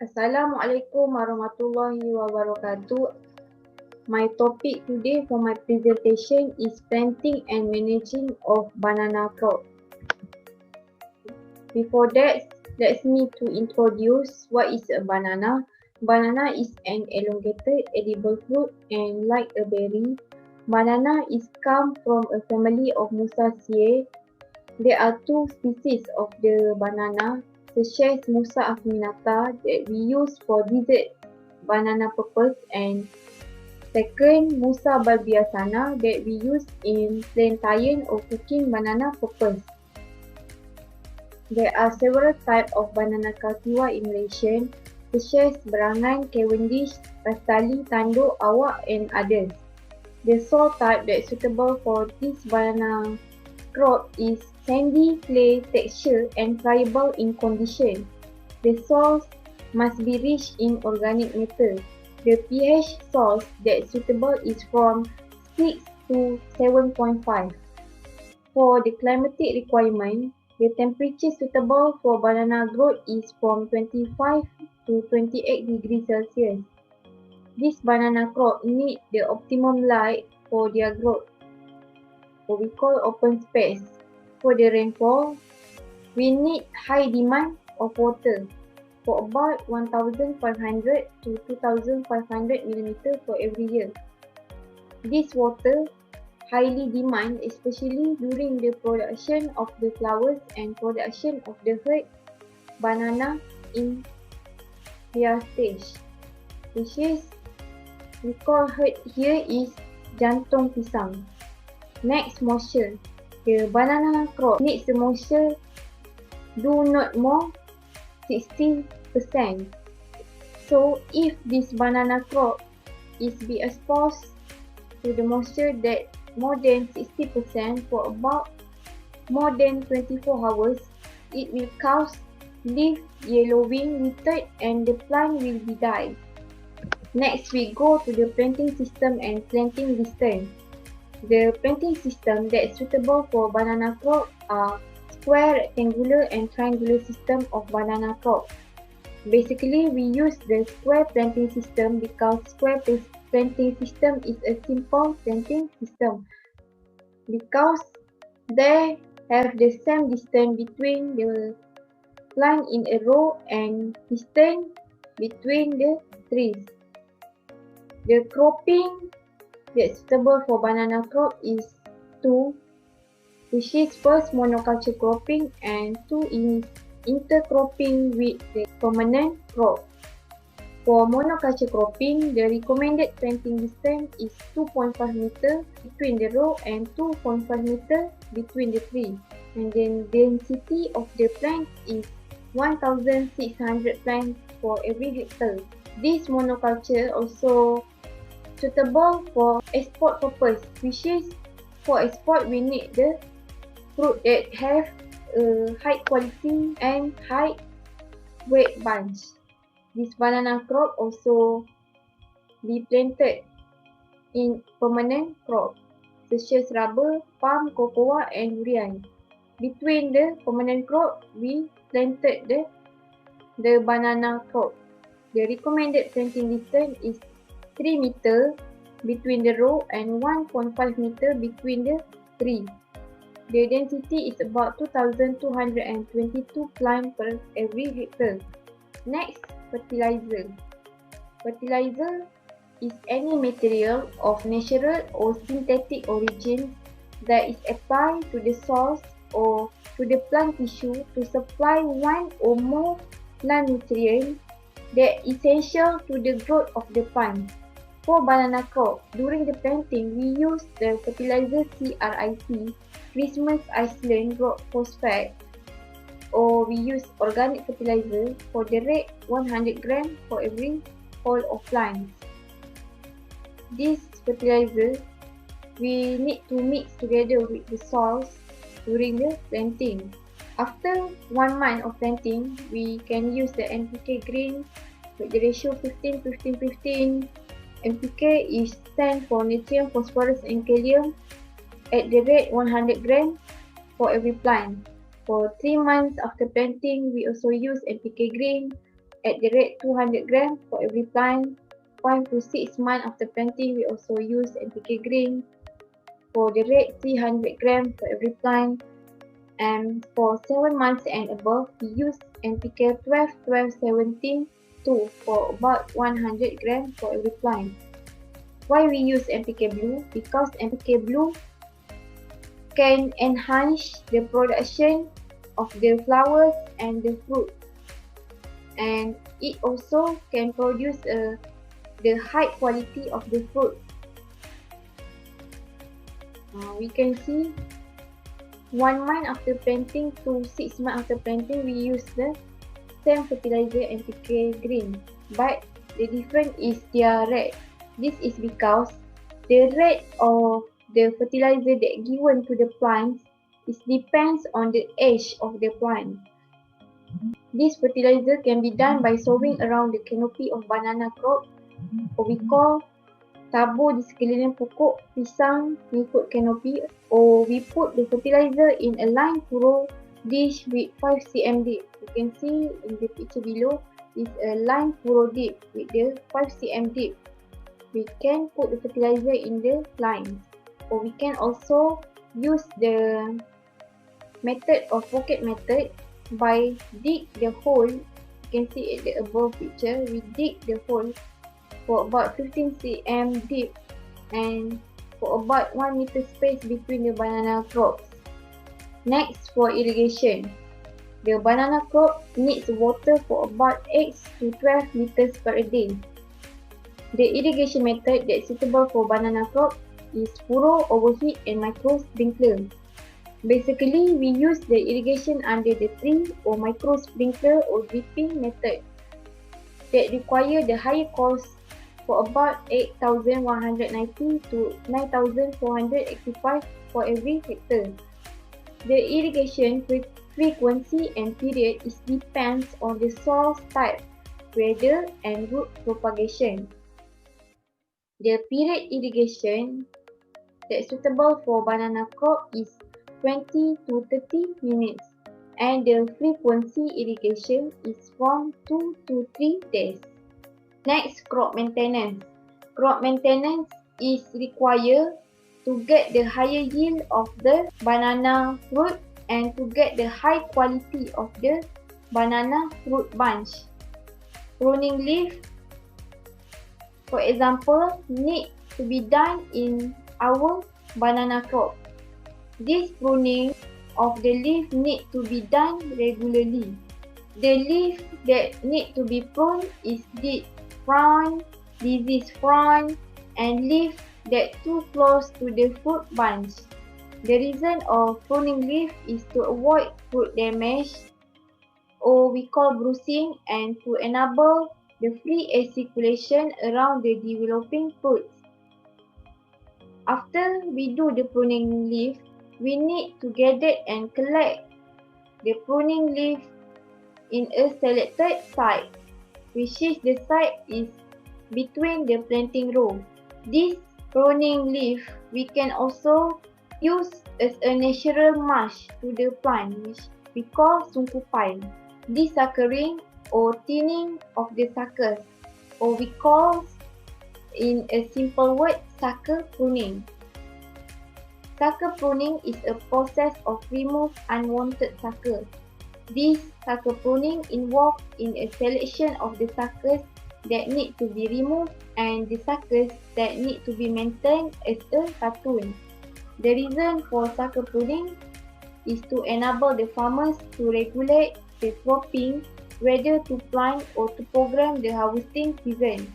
Assalamualaikum warahmatullahi wabarakatuh. My topic today for my presentation is planting and managing of banana crop. Before that, let's me to introduce what is a banana. Banana is an elongated edible fruit and like a berry. Banana is come from a family of Musaceae. There are two species of the banana, such as Musa acuminata that we use for dessert banana purpose, and second Musa balbiasana that we use in plantain or cooking banana purpose. There are several types of banana cultivar in Malaysia, such as Berangan, Cavendish, Rastali, Tanduk, Awak and others. The soil type that is suitable for this banana crop is sandy clay texture and friable in condition. The soils must be rich in organic matter. The pH soils that is suitable is from 6 to 7.5. For the climatic requirement, the temperature suitable for banana growth is from 25 to 28 degrees Celsius. This banana crop need the optimum light for their growth, what we call open space. For the rainfall, we need high demand of water for about 1,500 to 2,500 mm for every year. This water highly demand especially during the production of the flowers and production of the herd banana in their stage, which is we call herd here is jantung pisang. Next, moisture. The banana crop needs the moisture do not more 60%. So if this banana crop is be exposed to the moisture that more than 60% for about more than 24 hours, it will cause leaf yellowing, withered and the plant will be died. Next, we go to the planting system and planting distance. The planting system that is suitable for banana crop are square, rectangular and triangular system of banana crop. Basically, we use the square planting system because square planting system is a simple planting system because they have the same distance between the plant in a row and distance between the trees. The cropping that's suitable for banana crop is two, which is first monoculture cropping and two is intercropping with the permanent crop. For monoculture cropping, the recommended planting distance is 2.5 meter between the row and 2.5 meter between the tree. And then density of the plants is 1,600 plants for every hectare. This monoculture also suitable for export purpose, which is for export we need the fruit that have high quality and high weight bunch. This banana crop also be planted in permanent crop such as rubber, palm, cocoa and durian. Between the permanent crop, we planted the banana crop. The recommended planting distance is 3 meter between the row and 1.5 meter between the tree. The density is about 2,222 plants per every hectare. Next, fertilizer. Fertilizer is any material of natural or synthetic origin that is applied to the soil or to the plant tissue to supply one or more plant nutrients that are essential to the growth of the plant. For banana crop, during the planting, we use the fertilizer CRIP, Christmas Island Rock Phosphate, or we use organic fertilizer for the rate 100 gram for every hole of plants. This fertilizer we need to mix together with the soils during the planting. After 1 month of planting, we can use the NPK green with the ratio 15-15-15. NPK is stand for nutrient, phosphorus and kalium at the rate 100 gram for every plant. For 3 months after planting, we also use NPK green at the rate 200 grams for every plant. 5 to 6 months after planting, we also use NPK green for the rate 300 grams for every plant. And for 7 months and above, we use NPK 12, 12, 17, 2 for about 100 grams for every plant. Why we use NPK blue? Because NPK blue can enhance the production of the flowers and the fruit, and it also can produce the high quality of the fruit. We can see 1 month after planting to 6 months after planting, we use the same fertilizer NPK green, but the difference is their rate. This is because the rate of the fertilizer that given to the plants is depends on the age of the plant. This fertilizer can be done by sowing around the canopy of banana crop, or we call tabur di sekeliling pokok pisang mengikut canopy, or we put the fertilizer in a line furrow dish with 5 cm deep. You can see in the picture below is a line furrow deep with the 5 cm deep. We can put the fertilizer in the line, or we can also use the method of pocket method by dig the hole. You can see at the above picture, we dig the hole for about 15 cm deep and for about 1 meter space between the banana crops. Next, for irrigation. The banana crop needs water for about 8 to 12 liters per day. The irrigation method that's suitable for banana crop is furrow, overhead and micro sprinkler. Basically, we use the irrigation under the tree or micro sprinkler or dripping method that require the higher cost for about 8,190 to 9,485 for every hectare. The irrigation frequency and period is depends on the soil type, weather and root propagation. The period irrigation that's suitable for banana crop is 20 to 30 minutes, and the frequency irrigation is from 2 to 3 days. Next, crop maintenance. Crop maintenance is required to get the higher yield of the banana fruit and to get the high quality of the banana fruit bunch. Pruning leaf, for example, need to be done in our banana crop. This pruning of the leaf need to be done regularly. The leaf that need to be pruned is dead frond, disease frond, and leaf that too close to the fruit bunch. The reason of pruning leaf is to avoid fruit damage, or we call bruising, and to enable the free air circulation around the developing fruits. After we do the pruning leaf, we need to gather and collect the pruning leaf in a selected site, which is the site is between the planting row. This pruning leaf we can also use as a natural mulch to the plant, which we call sungkupan. Desuckering or thinning of the suckers, or we call in a simple word sucker pruning. Sucker pruning is a process of remove unwanted suckers. This sucker pruning involves in a selection of the suckers that need to be removed and the suckers that need to be maintained as a cartoon. The reason for sucker pruning is to enable the farmers to regulate the cropping, whether to plant or to program the harvesting season.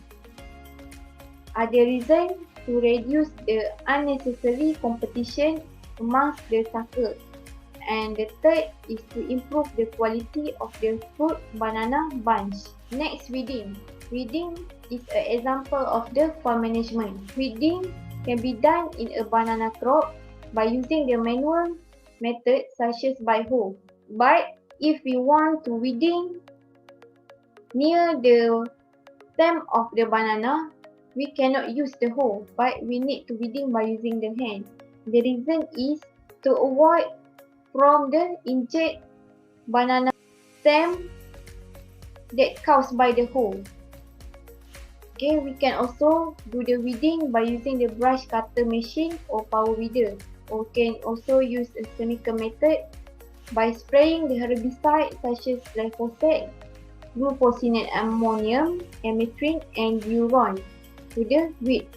Other reason to reduce the unnecessary competition amongst the suckers. And the third is to improve the quality of the fruit banana bunch. Next, weeding. Weeding is an example of the farm management. Weeding can be done in a banana crop by using the manual method such as by hoe. But if we want to weeding near the stem of the banana, we cannot use the hoe, but we need to weeding by using the hand. The reason is to avoid from the injured banana stem that caused by the hole. Okay, we can also do the weeding by using the brush cutter machine or power weeder. Or we can also use a chemical method by spraying the herbicide such as glyphosate, glufosinate ammonium, amitrine, and uron to the weed.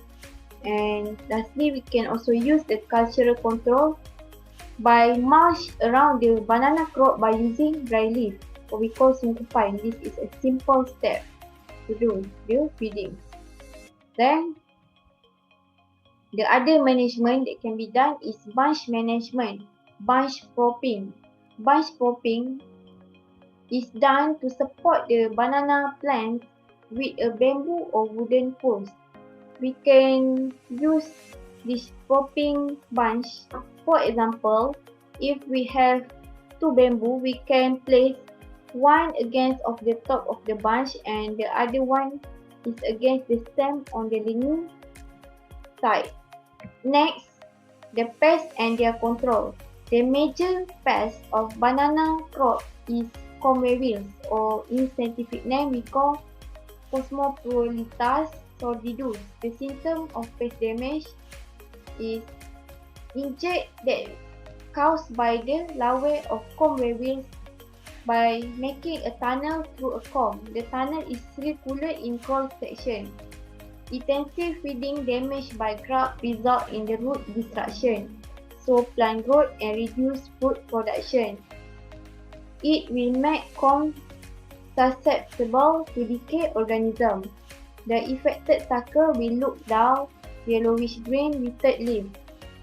And lastly, we can also use the cultural control by mulch around the banana crop by using dry leaf, what we call simplifying. This is a simple step to do the weeding. Then the other management that can be done is bunch management, bunch propping. Bunch propping is done to support the banana plant with a bamboo or wooden post. We can use this propping bunch. For example, if we have two bamboo, we can place one against of the top of the bunch and the other one is against the stem on the leaning side. Next, the pest and their control. The major pest of banana crop is comb weevils, or in scientific name we call Cosmopolitas sordidus. The symptom of pest damage is insect that caused by the larvae of comb weevils by making a tunnel through a comb. The tunnel is circular in cross section. Intensive feeding damaged by grub result in the root destruction, so plant growth and reduce fruit production. It will make comb susceptible to decay organisms. The affected sucker will look dull, yellowish green with withered leaf.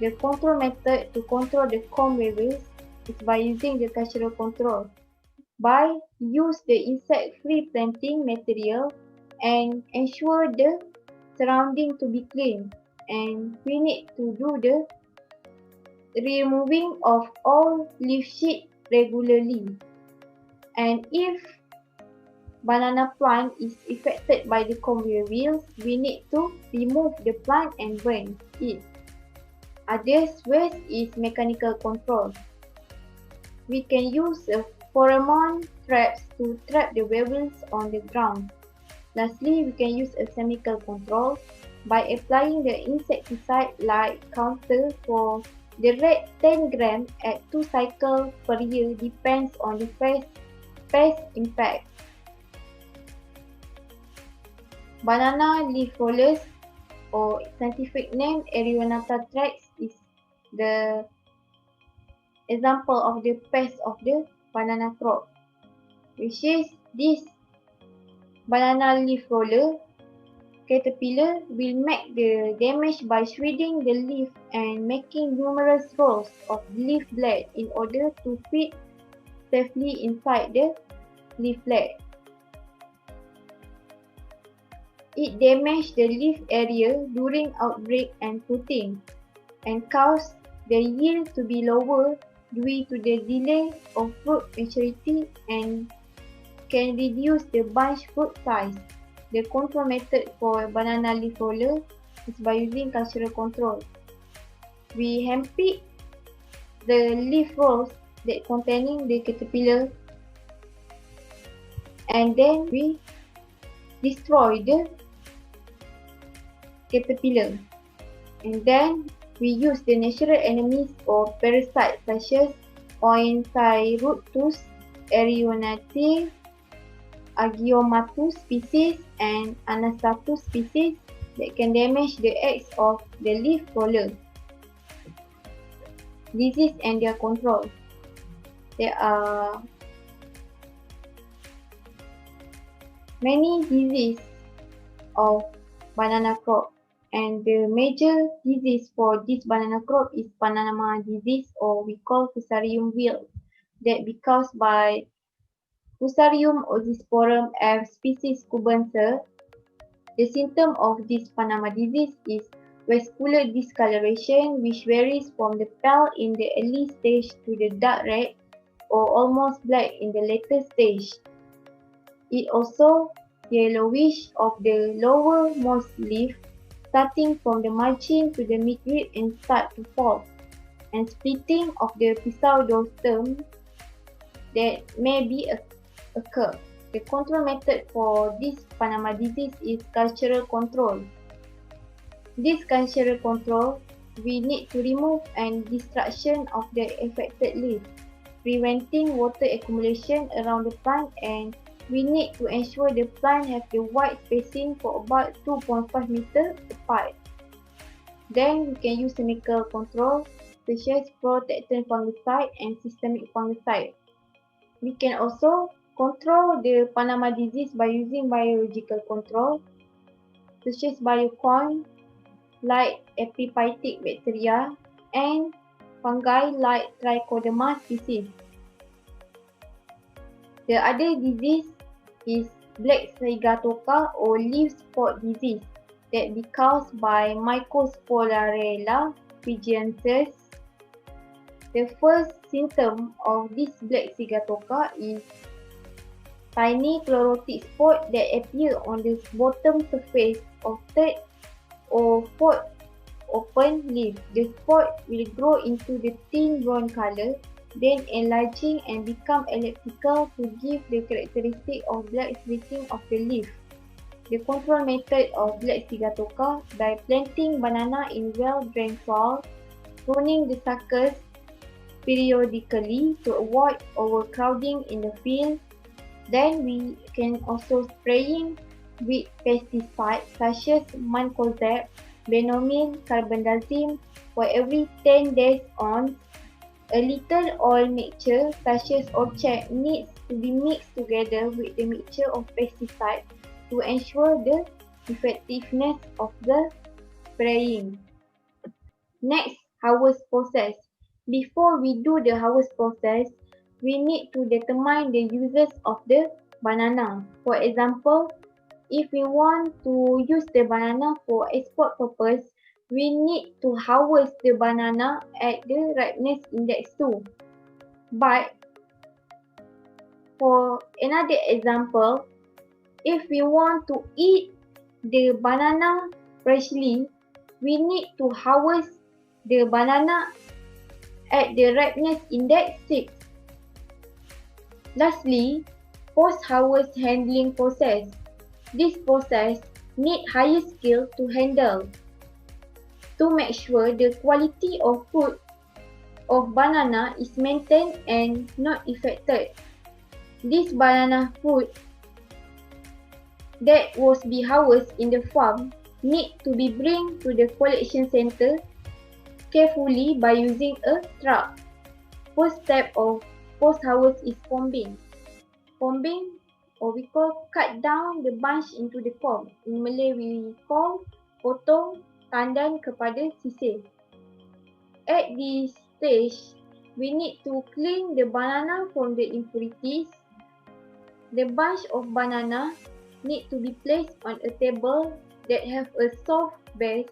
The control method to control the comb weevils is by using the cultural control. By use the insect-free planting material and ensure the surrounding to be clean, and we need to do the removing of all leaf sheet regularly. And if banana plant is affected by the comb weevils, we need to remove the plant and burn it. Other ways is mechanical control. We can use a pheromone traps to trap the weevils on the ground. Lastly, we can use a chemical control by applying the insecticide like counter for the rate 10 grams at 2 cycles per year depends on the pest impact. Banana leaf rollers, or scientific name Erionata trax, is the example of the pest of the banana crop, which is this banana leaf roller caterpillar will make the damage by shredding the leaf and making numerous rows of leaf blade in order to fit safely inside the leaflet. It damages the leaf area during outbreak and fruiting and cause the yield to be lower due to the delay of fruit maturity and can reduce the bunch fruit size. The control method for banana leaf roller is by using cultural control. We handpick the leaf rolls that containing the caterpillar and then we destroy the caterpillar, and then we use the natural enemies or parasites such as Oenthyrus, Erionate, Agiomatus species and Anastatus species that can damage the eggs of the leaf roller. Disease and their control. There are many diseases of banana crop, and the major disease for this banana crop is Panama disease, or we call Fusarium wilt, that be caused by Fusarium oxysporum F species cubensis. The symptom of this Panama disease is vascular discoloration, which varies from the pale in the early stage to the dark red or almost black in the later stage. It also yellowish of the lowermost leaf, starting from the margin to the midrib and start to fall, and splitting of the pseudostem that may be occur. The control method for this Panama disease is cultural control. This cultural control, we need to remove and destruction of the affected leaf, preventing water accumulation around the plant, and we need to ensure the plant have the wide spacing for about 2.5 meters apart. Then we can use chemical control such as protectant fungicide and systemic fungicide. We can also control the Panama disease by using biological control such as biocon like epiphytic bacteria and fungi like Trichoderma species. The other disease is black sigatoka or leaf spot disease that be caused by Mycosporarella pigiensis. The first symptom of this black sigatoka is tiny chlorotic spot that appear on the bottom surface of third or fourth open leaf. The spot will grow into the thin brown color, then enlarging and become elliptical to give the characteristic of black streaking of the leaf. The control method of black sigatoka by planting banana in well-drained soil, pruning the suckers periodically to avoid overcrowding in the field. Then we can also spraying with pesticides such as mancozeb, benomil, carbendazim for every 10 days on. A little oil mixture such as orchard needs to be mixed together with the mixture of pesticides to ensure the effectiveness of the spraying. Next, harvest process. Before we do the harvest process, we need to determine the uses of the banana. For example, if we want to use the banana for export purpose, we need to harvest the banana at the ripeness index 2. But for another example, if we want to eat the banana freshly, we need to harvest the banana at the ripeness index 6. Lastly, post-harvest handling process. This process needs higher skill to handle to make sure the quality of fruit of banana is maintained and not affected. This banana fruit that was be harvested in the farm need to be bring to the collection center carefully by using a truck. First step of post-harvest is combing. Combing, or we call cut down the bunch into the comb. In Malay we call potong tandan kepada sisir. At this stage, we need to clean the banana from the impurities. The bunch of banana need to be placed on a table that have a soft base,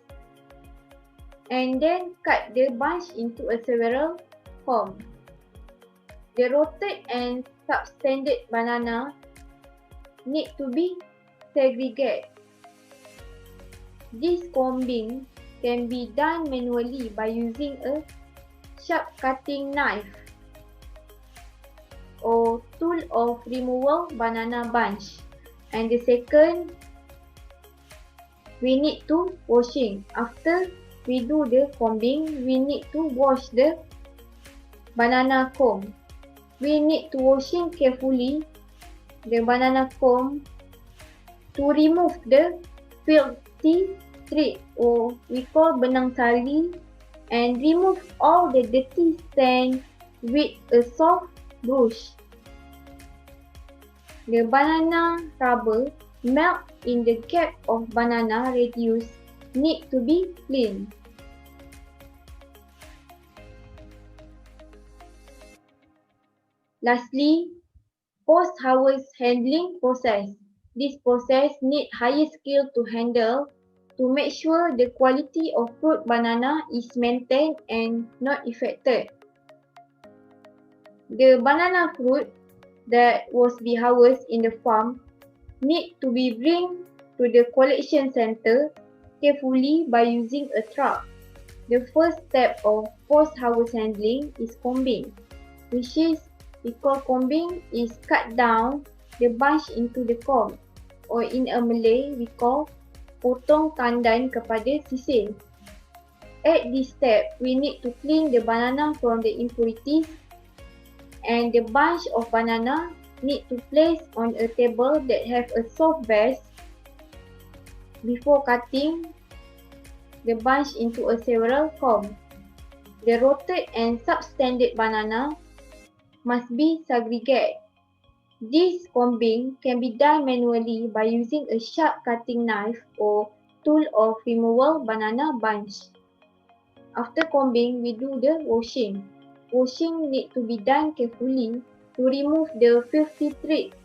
and then cut the bunch into a several form. The rotted and substandard banana need to be segregated. This combing can be done manually by using a sharp cutting knife or tool of removal banana bunch. And the second, we need to washing. After we do the combing, we need to wash the banana comb. We need to washing carefully the banana comb to remove the filthy thread, or we call benang sari, and remove all the dirty sand with a soft brush. The banana rubber melt in the gap of banana radius need to be cleaned. Lastly, post-harvest handling process. This process needs higher skill to handle to make sure the quality of fruit banana is maintained and not affected. The banana fruit that was be harvested in the farm need to be bring to the collection center carefully by using a truck. The first step of post-harvest handling is combing, which is we call combing is cut down the bunch into the comb, or in a Malay we call potong tandan kepada sisir. At this step, we need to clean the banana from the impurities, and the bunch of banana need to place on a table that have a soft base before cutting the bunch into a several combs. The rotted and substandard banana must be segregated. This combing can be done manually by using a sharp cutting knife or tool of removal banana bunch. After combing, we do the washing. Washing need to be done carefully to remove the filthy threads,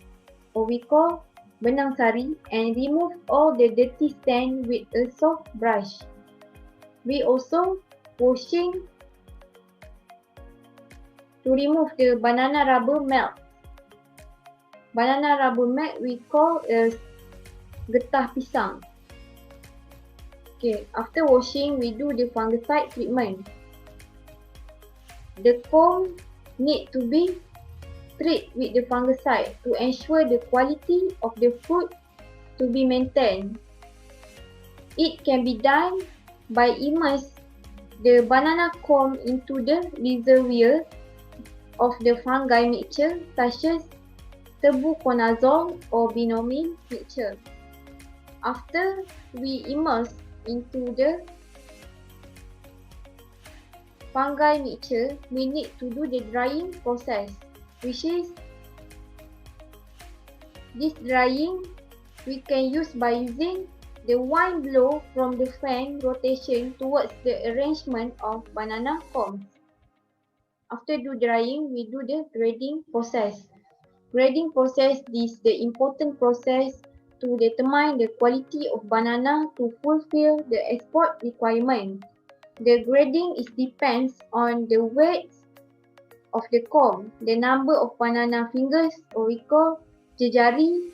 or we call benang sari, and remove all the dirty sand with a soft brush. We also washing to remove the banana rubber melt. Banana rubber melt we call as getah pisang. Okay, after washing, we do the fungicide treatment. The comb need to be treated with the fungicide to ensure the quality of the fruit to be maintained. It can be done by immerse the banana comb into the reservoir of the fungi mixture such as tebuconazole or binomial mixture. After we immerse into the fungi mixture, we need to do the drying process, which is this drying we can use by using the wind blow from the fan rotation towards the arrangement of banana combs. After do drying, we do the grading process. Grading process is the important process to determine the quality of banana to fulfill the export requirement. The grading depends on the weight of the comb, the number of banana fingers, or we call jejari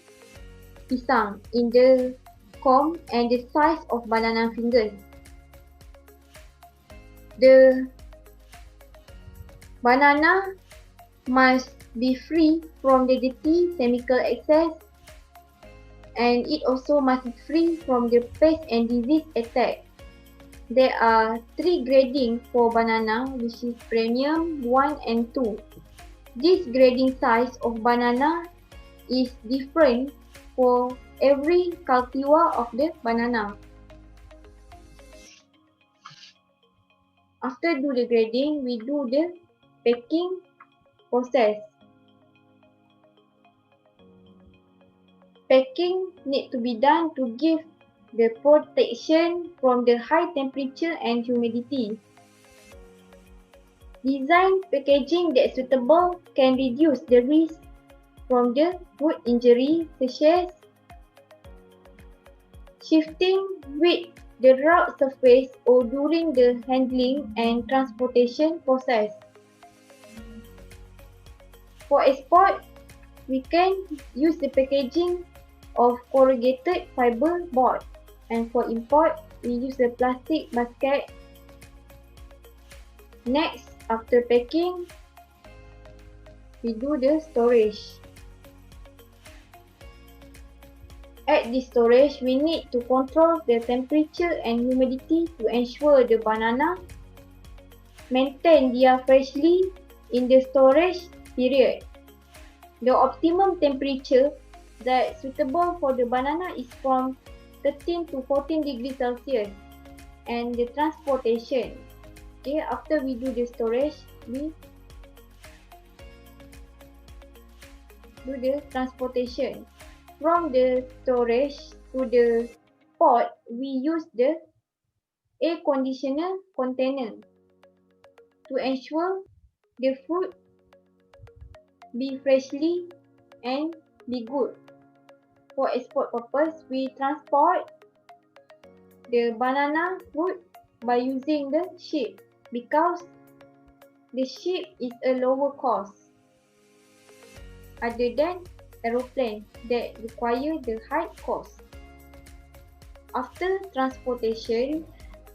pisang in the comb, and the size of banana fingers. The banana must be free from the dirty chemical excess, and it also must be free from the pest and disease attack. There are 3 gradings for banana, which is premium, 1 and 2. This grading size of banana is different for every cultivar of the banana. After do the grading, we do the packing process. Packing need to be done to give the protection from the high temperature and humidity. Design packaging that suitable can reduce the risk from the food injury, such as shifting with the route surface or during the handling and transportation process. For export, we can use the packaging of corrugated fiber board, and for import, we use the plastic basket. Next, after packing, we do the storage. At this storage, we need to control the temperature and humidity to ensure the banana maintain their freshly in the storage period. The optimum temperature that suitable for the banana is from 13 to 14 degrees Celsius, and the transportation. Okay, after we do the storage, we do the transportation. From the storage to the port, we use the air conditioner container to ensure the fruit be freshly and be good. For export purpose, we transport the banana fruit by using the ship, because the ship is a lower cost other than aeroplane that require the high cost. After transportation,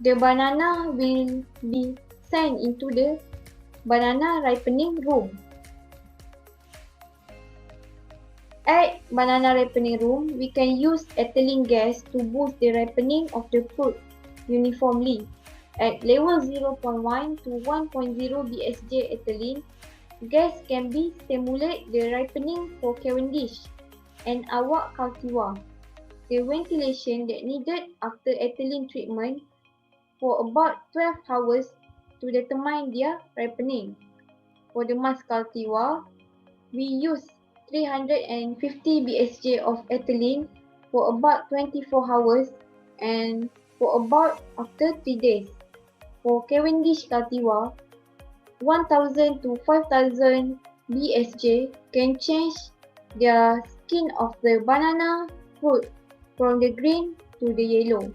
the banana will be sent into the banana ripening room. at banana ripening room, we can use ethylene gas to boost the ripening of the fruit uniformly. At level 0.1 to 1.0 bsj ethylene, gas can be stimulate the ripening for Cavendish and awak cultivar. The ventilation that needed after ethylene treatment for about 12 hours to determine their ripening. For the mass cultivar, we use 350 bsj of ethylene for about 24 hours and for about after 3 days. For Cavendish cultivar, 1000 to 5000 bsj can change the skin of the banana fruit from the green to the yellow.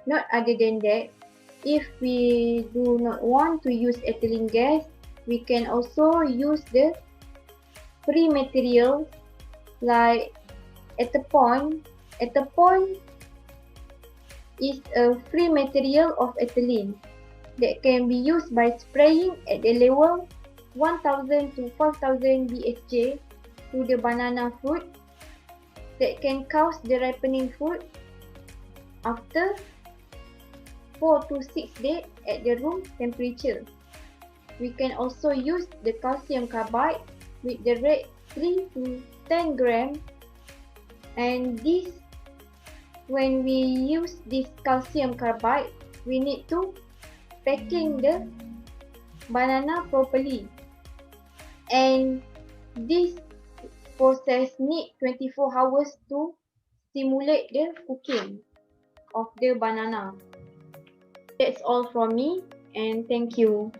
Not other than that, if we do not want to use ethylene gas, we can also use the free materials like ethapone. Ethapone is a free material of ethylene that can be used by spraying at the level 1000 to 5000 bsj to the banana fruit that can cause the ripening fruit after 4 to 6 days at the room temperature. We can also use the calcium carbide with the rate 3 to 10 gram, and this, when we use this calcium carbide, we need to packing the banana properly, and this process need 24 hours to stimulate the cooking of the banana. That's all from me, and thank you.